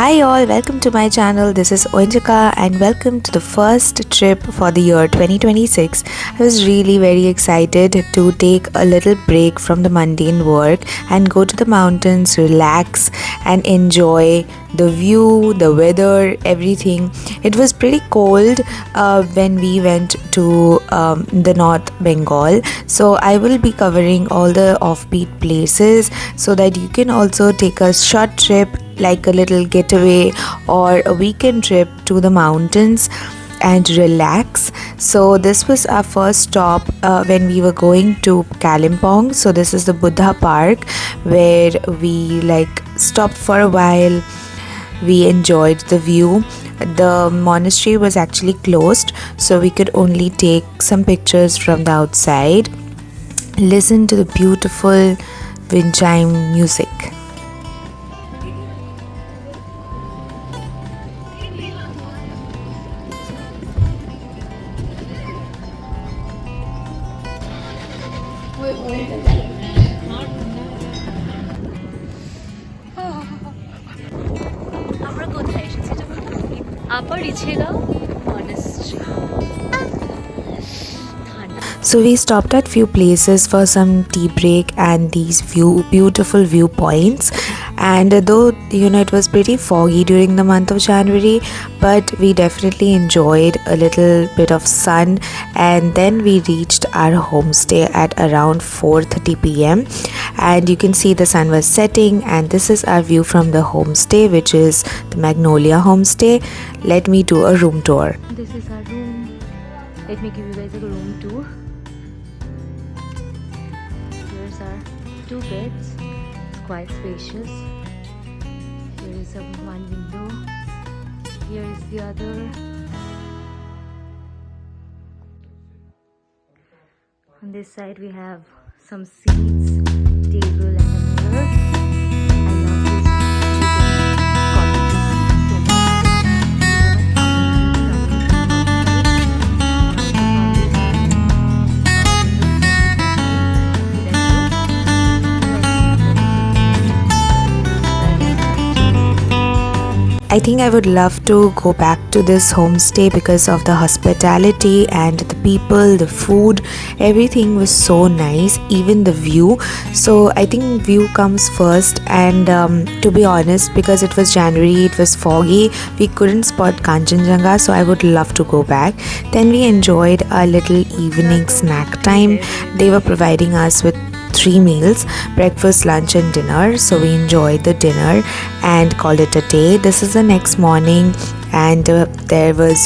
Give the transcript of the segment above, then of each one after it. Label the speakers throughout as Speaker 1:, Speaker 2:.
Speaker 1: Hi all, welcome to my channel. This is Oindrika and welcome to the first trip for the year 2026. I was really very excited to take a little break from the mundane work and go to the mountains, relax and enjoy the view, the weather, everything. It was pretty cold when we went to the North Bengal. So I will be covering all the offbeat places so that you can also take a short trip like a little getaway or a weekend trip to the mountains and relax. So this was our first stop when we were going to Kalimpong. So this is the Buddha Park where we stopped for a while. We enjoyed the view. The monastery was actually closed, so we could only take some pictures from the outside. Listen to the beautiful wind chime music.
Speaker 2: আমরা কোথায় এসেছি এটা বলতো আপার ইছেগাঁও monastery
Speaker 1: So we stopped at few places for some tea break and these beautiful viewpoints. And though it was pretty foggy during the month of January, but we definitely enjoyed a little bit of sun. And then we reached our homestay at around 4:30 p.m. and you can see the sun was setting, and this is our view from the homestay, which is the Magnolia homestay. Let me do a room tour.
Speaker 2: This is our room. Let me give you guys a room tour. Here's our two beds. It's quite spacious. Here is one window. Here is the other. On this side we have some seats, table and a mirror. I love this.
Speaker 1: I think I would love to go back to this homestay because of the hospitality and the people, the food, everything was so nice, even the view. So I think view comes first, and to be honest, because it was January, it was foggy, we couldn't spot Kanchenjunga, so I would love to go back. Then we enjoyed a little evening snack time. They were providing us with 3 meals, breakfast, lunch and dinner. So we enjoyed the dinner and called it a day. This is the next morning, and there was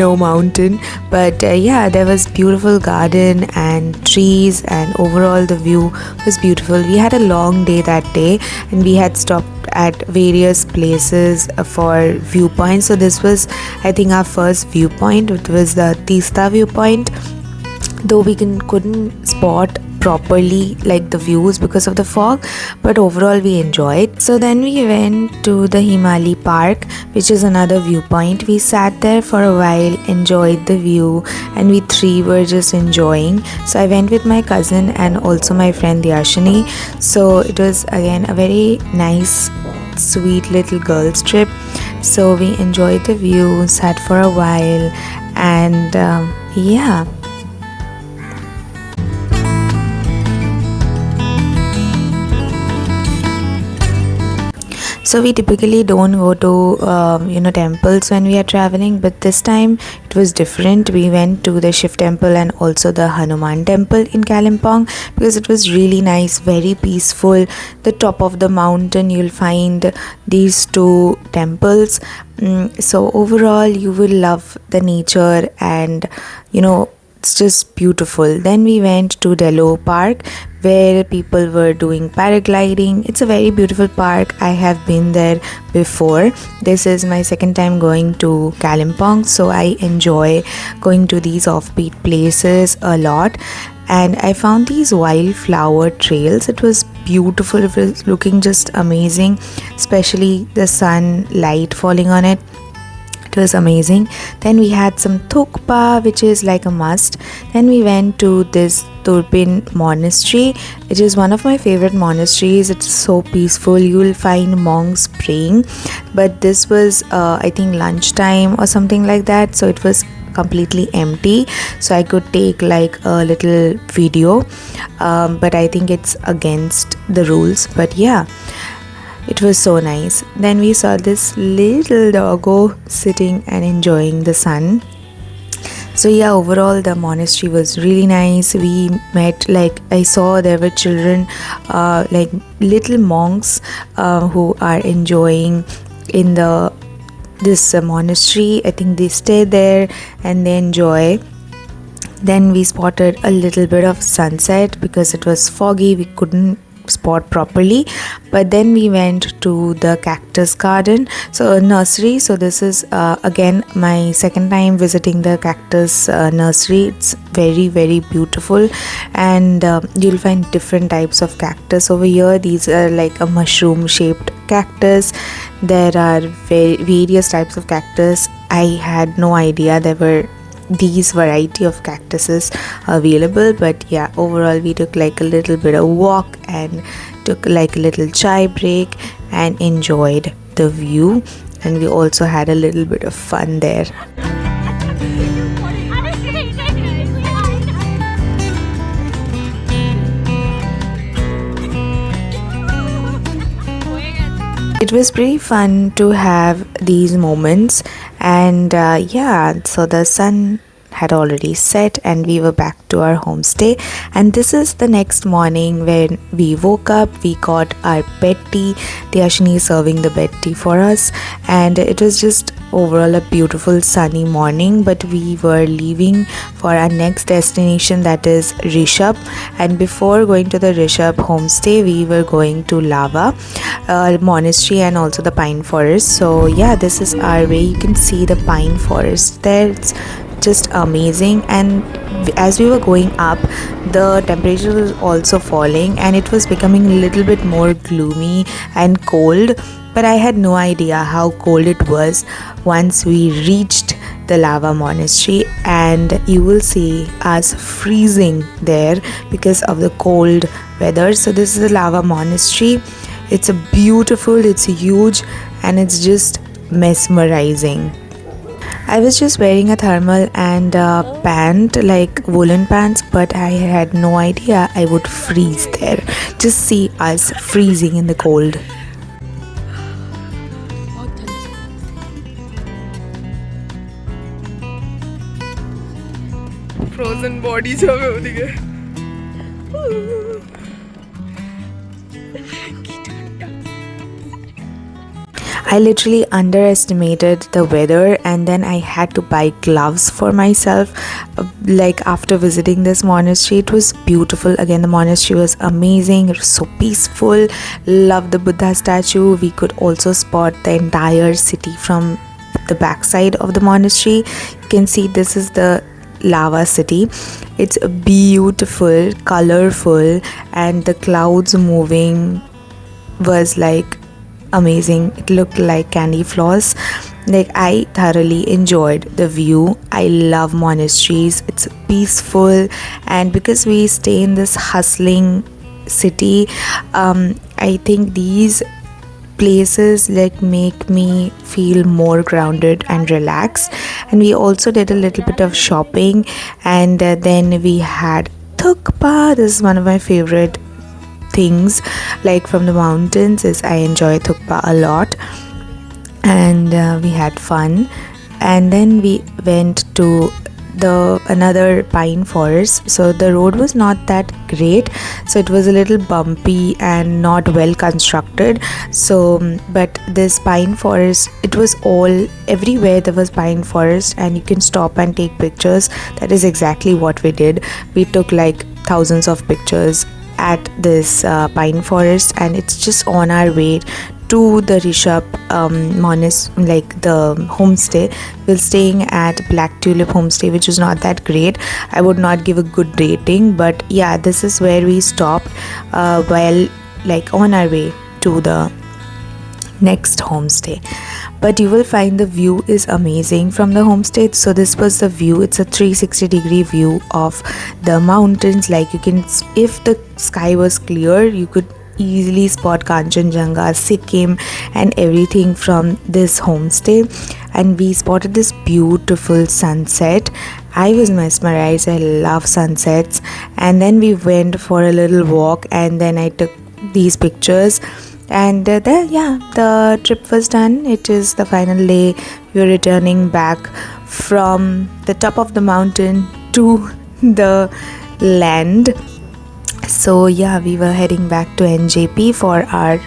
Speaker 1: no mountain, but yeah, there was beautiful garden and trees, and overall the view was beautiful. We had a long day that day, and we had stopped at various places for viewpoints. So this was, I think, our first viewpoint. It was the Tista viewpoint, though we couldn't spot properly like the views because of the fog, but overall we enjoyed. So then we went to the Himali Park, which is another viewpoint. We sat there for a while, enjoyed the view, and we three were just enjoying. So I went with my cousin and also my friend Yashini. So it was again a very nice, sweet little girls trip. So we enjoyed the view, sat for a while, and yeah. So we typically don't go to temples when we are traveling, but this time it was different. We went to the Shiv temple and also the Hanuman temple in Kalimpong because it was really nice, very peaceful. The top of the mountain you'll find these two temples. So overall you will love the nature, and it's just beautiful. Then we went to Delo Park where people were doing paragliding. It's a very beautiful park. I have been there before. This is my second time going to Kalimpong, so I enjoy going to these offbeat places a lot. And I found these wildflower trails. It was beautiful. It was looking just amazing, especially the sunlight falling on it. It was amazing. Then we had some thukpa, which is like a must. Then we went to this Turpin monastery. It is one of my favorite monasteries. It's so peaceful. You will find monks praying, but this was I think lunchtime or something like that, so it was completely empty, so I could take like a little video, but I think it's against the rules. But yeah, it was so nice. Then we saw this little doggo sitting and enjoying the sun. So yeah, overall the monastery was really nice. We met, like I saw there were children, like little monks, who are enjoying in the this monastery. I think they stay there and they enjoy. Then we spotted a little bit of sunset because it was foggy, we couldn't spot properly. But then we went to the cactus garden, so a nursery. So this is again my second time visiting the cactus nursery. It's very very beautiful, and you'll find different types of cactus over here. These are like a mushroom shaped cactus. There are various types of cactus. I had no idea there were these variety of cactuses available. But yeah, overall we took like a little bit of walk and took like a little chai break and enjoyed the view, and we also had a little bit of fun there. It was pretty fun to have these moments, and yeah, so the sun had already set and we were back to our homestay. And this is the next morning when we woke up. We got our bed tea. Diyashini is serving the bed tea for us, and it was just overall a beautiful sunny morning. But we were leaving for our next destination, that is Rishabh. And before going to the Rishabh homestay, we were going to Lava monastery and also the pine forest. So yeah, this is our way. You can see the pine forest there. It's just amazing. And as we were going up, the temperature was also falling and it was becoming a little bit more gloomy and cold. But I had no idea how cold it was once we reached the Lava monastery, and you will see us freezing there because of the cold weather. So this is the Lava monastery. It's a beautiful, it's huge, and it's just mesmerizing. I was just wearing a thermal and a pant, like woolen pants, but I had no idea I would freeze there. Just see us freezing in the cold.
Speaker 3: Frozen body যাবে ওদিকে
Speaker 1: I literally underestimated the weather, and then I had to buy gloves for myself. Like after visiting this monastery, it was beautiful. Again, the monastery was amazing. It was so peaceful. Loved the Buddha statue. We could also spot the entire city from the backside of the monastery. You can see this is the Lava city. It's beautiful, colorful, and the clouds moving was like amazing. It looked like candy floss. Like, I thoroughly enjoyed the view. I love monasteries. It's peaceful, and because we stay in this hustling city, I think these places like make me feel more grounded and relaxed. And we also did a little bit of shopping, and then we had thukpa. This is one of my favorite things, like from the mountains, is I enjoy thukpa a lot. And we had fun, and then we went to another pine forest. So the road was not that great, so it was a little bumpy and not well constructed. So but this pine forest, it was all everywhere there was pine forest, and you can stop and take pictures. That is exactly what we did. We took like thousands of pictures at this pine forest, and it's just on our way to the Rishabh monastery, like the homestay. We're staying at Black Tulip homestay, which is not that great. I would not give a good rating, but yeah, this is where we stopped while like on our way to the next homestay. but you will find the view is amazing from the homestay. So this was the view. It's a 360-degree view of the mountains. Like you can, if the sky was clear, you could easily spot Kanchenjunga, Sikkim and everything from this homestay. And we spotted this beautiful sunset. I was mesmerized. I love sunsets. And then we went for a little walk, and then I took these pictures. And the trip was done. It is the final day. We were returning back from the top of the mountain to the land. So yeah, we were heading back to NJP for our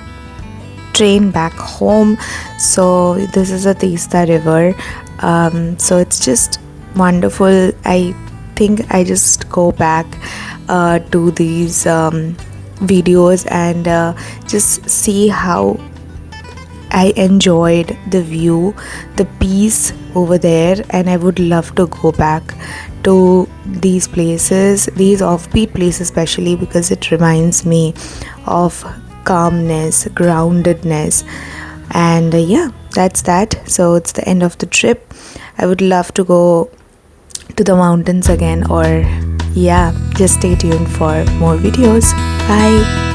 Speaker 1: train back home. So this is a Teesta river. So it's just wonderful. I think I just go back to these videos and just see how I enjoyed the view, the peace over there, and I would love to go back to these places, these offbeat places especially, because it reminds me of calmness, groundedness. And that's that. So it's the end of the trip. I would love to go to the mountains again, or just stay tuned for more videos. Bye.